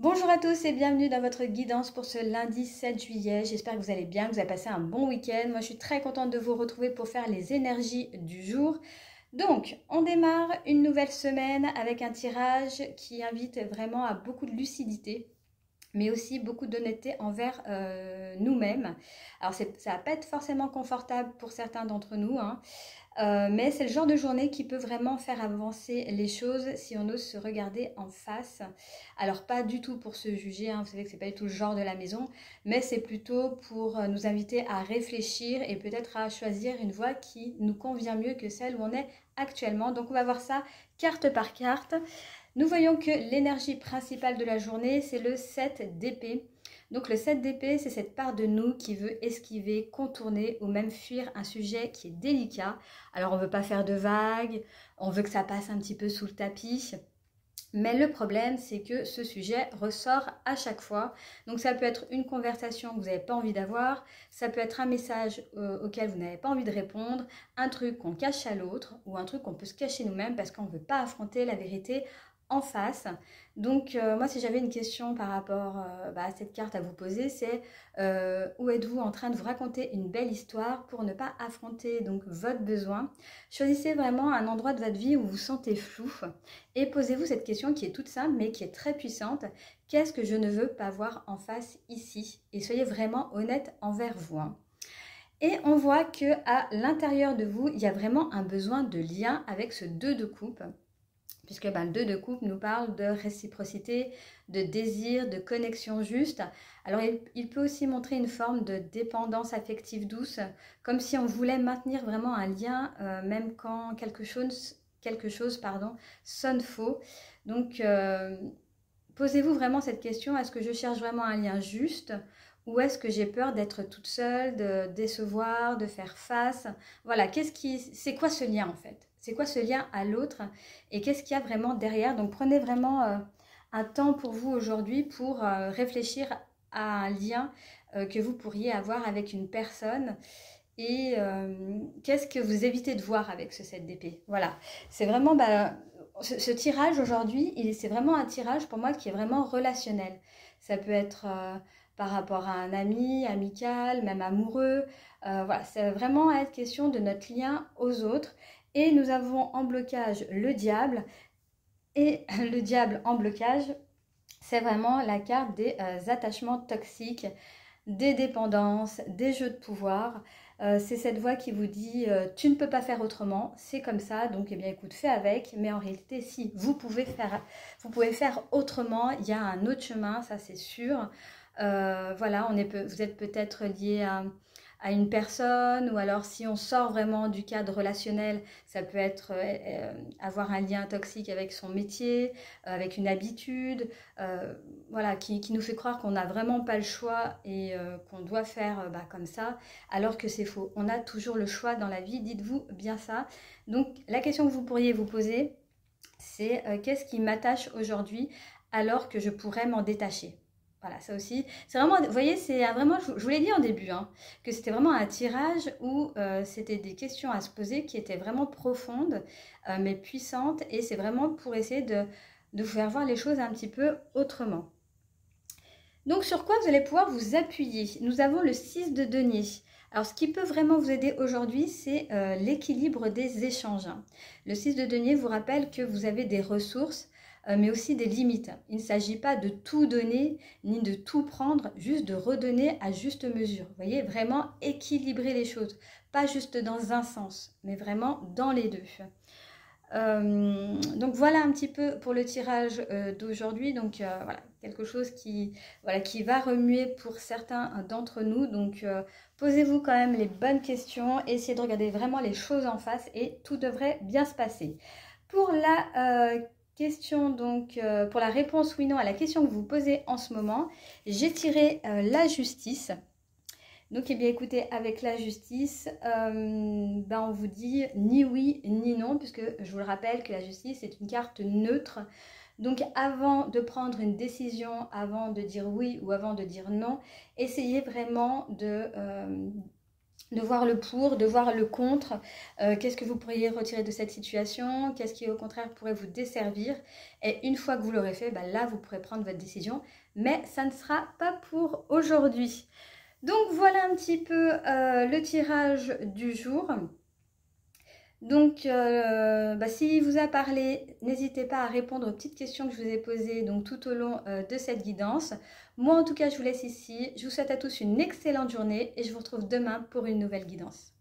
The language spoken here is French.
Bonjour à tous et bienvenue dans votre guidance pour ce lundi 7 juillet. J'espère que vous allez bien, que vous avez passé un bon week-end. Moi, je suis très contente de vous retrouver pour faire les énergies du jour. Donc, on démarre une nouvelle semaine avec un tirage qui invite vraiment à beaucoup de lucidité, mais aussi beaucoup d'honnêteté envers nous-mêmes. Alors, ça va pas être forcément confortable pour certains d'entre nous, hein, mais c'est le genre de journée qui peut vraiment faire avancer les choses si on ose se regarder en face. Alors pas du tout pour se juger, hein, vous savez que c'est pas du tout le genre de la maison, mais c'est plutôt pour nous inviter à réfléchir et peut-être à choisir une voie qui nous convient mieux que celle où on est actuellement. Donc on va voir ça carte par carte. Nous voyons que l'énergie principale de la journée, c'est le 7 d'épée. Donc le 7 d'épée, c'est cette part de nous qui veut esquiver, contourner ou même fuir un sujet qui est délicat. Alors on ne veut pas faire de vagues, on veut que ça passe un petit peu sous le tapis. Mais le problème, c'est que ce sujet ressort à chaque fois. Donc ça peut être une conversation que vous n'avez pas envie d'avoir, ça peut être un message auquel vous n'avez pas envie de répondre, un truc qu'on cache à l'autre ou un truc qu'on peut se cacher nous-mêmes parce qu'on ne veut pas affronter la vérité en face. Donc moi, si j'avais une question par rapport à cette carte à vous poser, c'est où êtes-vous en train de vous raconter une belle histoire pour ne pas affronter donc votre besoin. Choisissez vraiment un endroit de votre vie où vous vous sentez flou et posez-vous cette question qui est toute simple mais qui est très puissante. Qu'est-ce que je ne veux pas voir en face ici? Et soyez vraiment honnête envers vous, hein. Et on voit que à l'intérieur de vous, il y a vraiment un besoin de lien avec ce 2 de coupe, puisque le 2 de coupe nous parle de réciprocité, de désir, de connexion juste. Alors il peut aussi montrer une forme de dépendance affective douce, comme si on voulait maintenir vraiment un lien, même quand quelque chose sonne faux. Donc posez-vous vraiment cette question, est-ce que je cherche vraiment un lien juste ou est-ce que j'ai peur d'être toute seule, de décevoir, de faire face? Voilà, c'est quoi ce lien en fait? C'est quoi ce lien à l'autre? Et qu'est-ce qu'il y a vraiment derrière? Donc prenez vraiment un temps pour vous aujourd'hui pour réfléchir à un lien que vous pourriez avoir avec une personne. Et qu'est-ce que vous évitez de voir avec ce 7 d'épée? Voilà, c'est vraiment ce tirage aujourd'hui, c'est vraiment un tirage pour moi qui est vraiment relationnel. Ça peut être par rapport à un ami, amical, même amoureux. Voilà, ça va vraiment être question de notre lien aux autres. Et nous avons en blocage le diable. Et le diable en blocage, c'est vraiment la carte des attachements toxiques, des dépendances, des jeux de pouvoir. C'est cette voix qui vous dit tu ne peux pas faire autrement, c'est comme ça, donc eh bien écoute, fais avec. Mais en réalité, si vous pouvez faire autrement, il y a un autre chemin, ça c'est sûr. Voilà, vous êtes peut-être lié à une personne, ou alors si on sort vraiment du cadre relationnel, ça peut être avoir un lien toxique avec son métier, avec une habitude, voilà, qui nous fait croire qu'on n'a vraiment pas le choix et qu'on doit faire comme ça, alors que c'est faux. On a toujours le choix dans la vie, dites-vous bien ça. Donc la question que vous pourriez vous poser, c'est qu'est-ce qui m'attache aujourd'hui alors que je pourrais m'en détacher? Voilà, ça aussi, c'est vraiment, vous voyez, vraiment, je vous l'ai dit en début, hein, que c'était vraiment un tirage où c'était des questions à se poser qui étaient vraiment profondes, mais puissantes, et c'est vraiment pour essayer de vous faire voir les choses un petit peu autrement. Donc sur quoi vous allez pouvoir vous appuyer? Nous avons le 6 de denier. Alors ce qui peut vraiment vous aider aujourd'hui, c'est l'équilibre des échanges. Le 6 de denier vous rappelle que vous avez des ressources, mais aussi des limites. Il ne s'agit pas de tout donner, ni de tout prendre, juste de redonner à juste mesure. Vous voyez, vraiment équilibrer les choses. Pas juste dans un sens, mais vraiment dans les deux. Donc voilà un petit peu pour le tirage d'aujourd'hui. Donc voilà, quelque chose qui va remuer pour certains d'entre nous. Donc posez-vous quand même les bonnes questions, essayez de regarder vraiment les choses en face et tout devrait bien se passer. Pour la question, donc pour la réponse oui/non à la question que vous posez en ce moment, j'ai tiré la justice. Donc, eh bien, écoutez, avec la justice, on vous dit ni oui ni non, puisque je vous le rappelle que la justice est une carte neutre. Donc, avant de prendre une décision, avant de dire oui ou avant de dire non, essayez vraiment de voir le pour, de voir le contre, qu'est-ce que vous pourriez retirer de cette situation, qu'est-ce qui au contraire pourrait vous desservir. Et une fois que vous l'aurez fait, là vous pourrez prendre votre décision, mais ça ne sera pas pour aujourd'hui. Donc voilà un petit peu le tirage du jour. Donc, s'il vous a parlé, n'hésitez pas à répondre aux petites questions que je vous ai posées donc, tout au long de cette guidance. Moi, en tout cas, je vous laisse ici. Je vous souhaite à tous une excellente journée et je vous retrouve demain pour une nouvelle guidance.